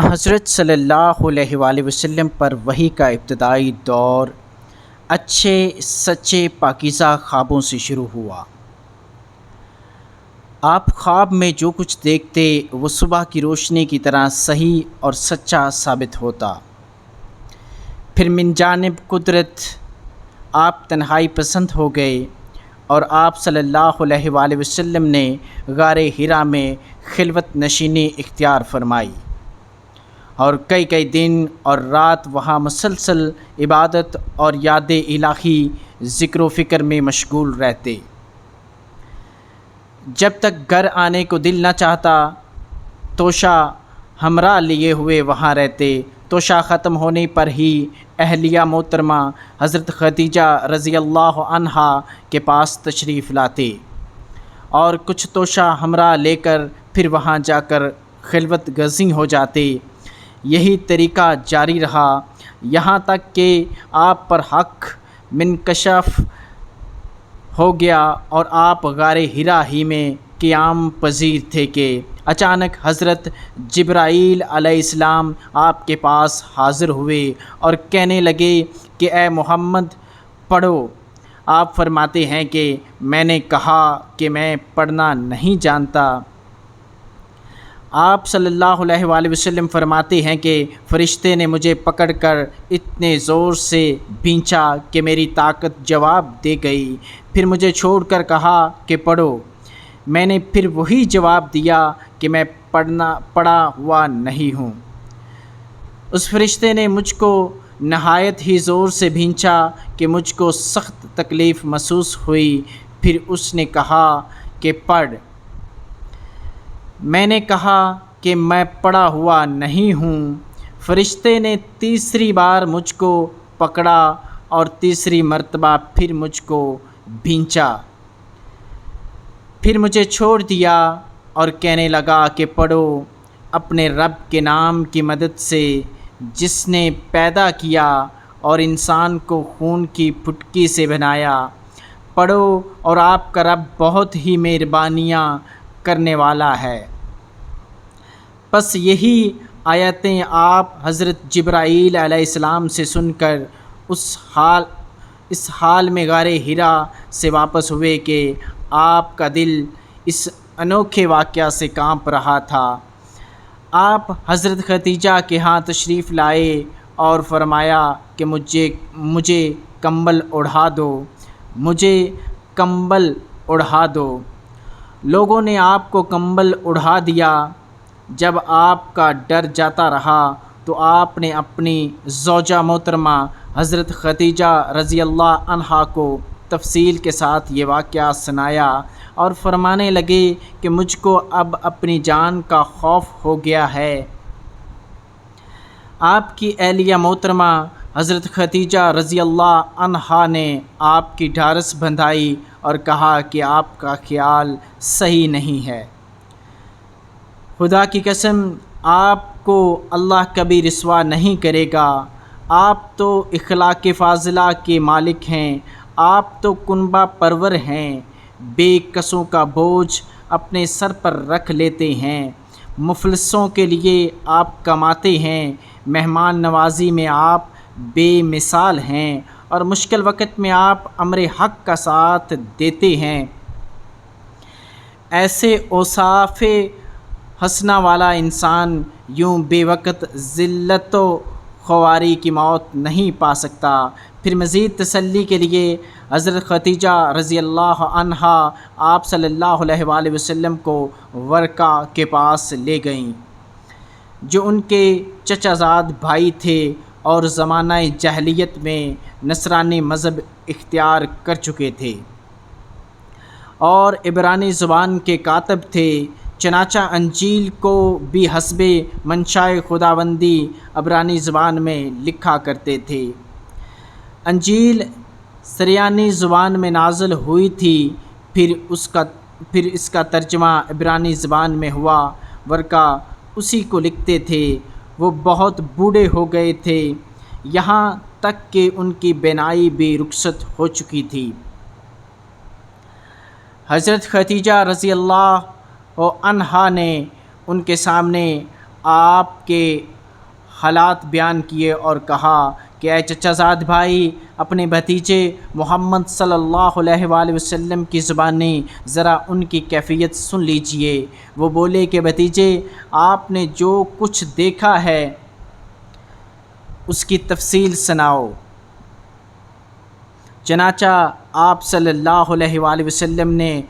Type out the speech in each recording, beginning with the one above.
حضرت صلی اللہ علیہ وآلہ وسلم پر وحی کا ابتدائی دور اچھے سچے پاکیزہ خوابوں سے شروع ہوا۔ آپ خواب میں جو کچھ دیکھتے وہ صبح کی روشنی کی طرح صحیح اور سچا ثابت ہوتا۔ پھر من جانب قدرت آپ تنہائی پسند ہو گئے اور آپ صلی اللہ علیہ وآلہ وسلم نے غار حرا میں خلوت نشینی اختیار فرمائی اور کئی دن اور رات وہاں مسلسل عبادت اور یاد الہی ذکر و فکر میں مشغول رہتے۔ جب تک گھر آنے کو دل نہ چاہتا توشہ ہمراہ لیے ہوئے وہاں رہتے۔ توشہ ختم ہونے پر ہی اہلیہ محترمہ حضرت خدیجہ رضی اللہ عنہا کے پاس تشریف لاتے اور کچھ توشہ ہمراہ لے کر پھر وہاں جا کر خلوت گزیں ہو جاتے۔ یہی طریقہ جاری رہا یہاں تک کہ آپ پر حق منکشف ہو گیا اور آپ غار حرا ہی میں قیام پذیر تھے کہ اچانک حضرت جبرائیل علیہ السلام آپ کے پاس حاضر ہوئے اور کہنے لگے کہ اے محمد پڑھو۔ آپ فرماتے ہیں کہ میں نے کہا کہ میں پڑھنا نہیں جانتا۔ آپ صلی اللہ علیہ وآلہ وسلم فرماتے ہیں کہ فرشتے نے مجھے پکڑ کر اتنے زور سے بھینچا کہ میری طاقت جواب دے گئی۔ پھر مجھے چھوڑ کر کہا کہ پڑھو۔ میں نے پھر وہی جواب دیا کہ میں پڑھا ہوا نہیں ہوں۔ اس فرشتے نے مجھ کو نہایت ہی زور سے بھینچا کہ مجھ کو سخت تکلیف محسوس ہوئی۔ پھر اس نے کہا کہ پڑھ۔ میں نے کہا کہ میں پڑھا ہوا نہیں ہوں۔ فرشتے نے تیسری بار مجھ کو پکڑا اور تیسری مرتبہ پھر مجھ کو بھینچا۔ پھر مجھے چھوڑ دیا اور کہنے لگا کہ پڑھو اپنے رب کے نام کی مدد سے جس نے پیدا کیا اور انسان کو خون کی پھٹکی سے بنایا۔ پڑھو اور آپ کا رب بہت ہی مہربانیاں کرنے والا ہے۔ پس یہی آیتیں آپ حضرت جبرائیل علیہ السلام سے سن کر اس حال میں غار حرا سے واپس ہوئے کہ آپ کا دل اس انوکھے واقعہ سے کانپ رہا تھا۔ آپ حضرت خدیجہ کے ہاں تشریف لائے اور فرمایا کہ مجھے کمبل اڑھا دو، مجھے کمبل اڑھا دو۔ لوگوں نے آپ کو کمبل اڑھا دیا۔ جب آپ کا ڈر جاتا رہا تو آپ نے اپنی زوجہ محترمہ حضرت خدیجہ رضی اللہ عنہا کو تفصیل کے ساتھ یہ واقعہ سنایا اور فرمانے لگے کہ مجھ کو اب اپنی جان کا خوف ہو گیا ہے۔ آپ کی اہلیہ محترمہ حضرت خدیجہ رضی اللہ عنہا نے آپ کی ڈھارس بندھائی اور کہا کہ آپ کا خیال صحیح نہیں ہے۔ خدا کی قسم آپ کو اللہ کبھی رسوا نہیں کرے گا۔ آپ تو اخلاق فاضلہ کے مالک ہیں، آپ تو کنبہ پرور ہیں، بے کسوں کا بوجھ اپنے سر پر رکھ لیتے ہیں، مفلسوں کے لیے آپ کماتے ہیں، مہمان نوازی میں آپ بے مثال ہیں اور مشکل وقت میں آپ امر حق کا ساتھ دیتے ہیں۔ ایسے اوصاف حسنہ والا انسان یوں بے وقت ذلت و خواری کی موت نہیں پا سکتا۔ پھر مزید تسلی کے لیے حضرت خدیجہ رضی اللہ عنہا آپ صلی اللہ علیہ وآلہ وسلم کو ورقہ کے پاس لے گئیں جو ان کے چچا زاد بھائی تھے اور زمانہ جاہلیت میں نصرانی مذہب اختیار کر چکے تھے اور عبرانی زبان کے کاتب تھے۔ چنانچہ انجیل کو بھی حسب منشائے خداوندی عبرانی زبان میں لکھا کرتے تھے۔ انجیل سریانی زبان میں نازل ہوئی تھی، پھر اس کا ترجمہ عبرانی زبان میں ہوا۔ ورقہ اسی کو لکھتے تھے۔ وہ بہت بوڑھے ہو گئے تھے، یہاں تک کہ ان کی بینائی بھی رخصت ہو چکی تھی۔ حضرت خدیجہ رضی اللہ عنہا نے ان کے سامنے آپ کے حالات بیان کیے اور کہا کہ اے چچا زاد بھائی، اپنے بھتیجے محمد صلی اللہ علیہ وآلہ وسلم کی زبانی ذرا ان کی کیفیت سن لیجئے۔ وہ بولے کہ بھتیجے، آپ نے جو کچھ دیکھا ہے اس کی تفصیل سناؤ۔ چنانچہ آپ صلی اللہ علیہ وآلہ وسلم نے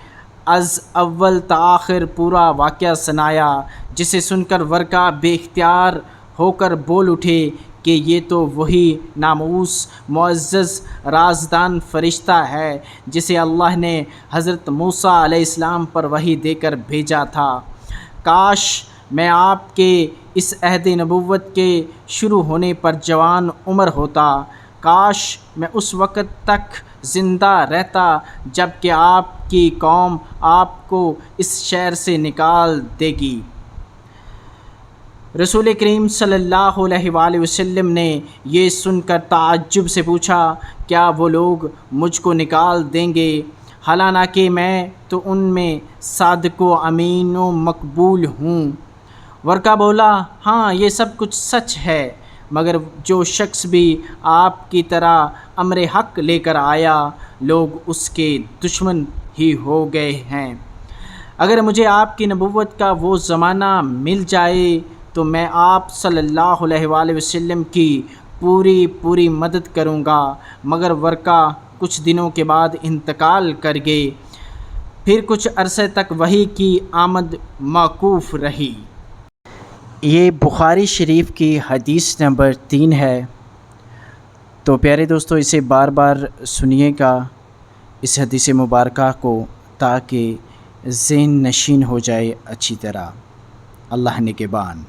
از اول تا آخر پورا واقعہ سنایا، جسے سن کر ورقہ بے اختیار ہو کر بول اٹھے کہ یہ تو وہی ناموس معزز رازدان فرشتہ ہے جسے اللہ نے حضرت موسیٰ علیہ السلام پر وحی دے کر بھیجا تھا۔ کاش میں آپ کے اس عہد نبوت کے شروع ہونے پر جوان عمر ہوتا، کاش میں اس وقت تک زندہ رہتا جب کہ آپ کی قوم آپ کو اس شہر سے نکال دے گی۔ رسول کریم صلی اللہ علیہ وآلہ وسلم نے یہ سن کر تعجب سے پوچھا، کیا وہ لوگ مجھ کو نکال دیں گے حالانکہ میں تو ان میں صادق و امین و مقبول ہوں؟ ورقہ بولا، ہاں یہ سب کچھ سچ ہے، مگر جو شخص بھی آپ کی طرح امر حق لے کر آیا لوگ اس کے دشمن ہی ہو گئے ہیں۔ اگر مجھے آپ کی نبوت کا وہ زمانہ مل جائے تو میں آپ صلی اللہ علیہ وآلہ وسلم کی پوری مدد کروں گا، مگر ورقہ کچھ دنوں کے بعد انتقال کر گئے۔ پھر کچھ عرصے تک وحی کی آمد موقوف رہی۔ یہ بخاری شریف کی حدیث نمبر 3 ہے۔ تو پیارے دوستو، اسے بار بار سنیے گا اس حدیث مبارکہ کو، تاکہ ذہن نشین ہو جائے اچھی طرح۔ اللہ نگہبان۔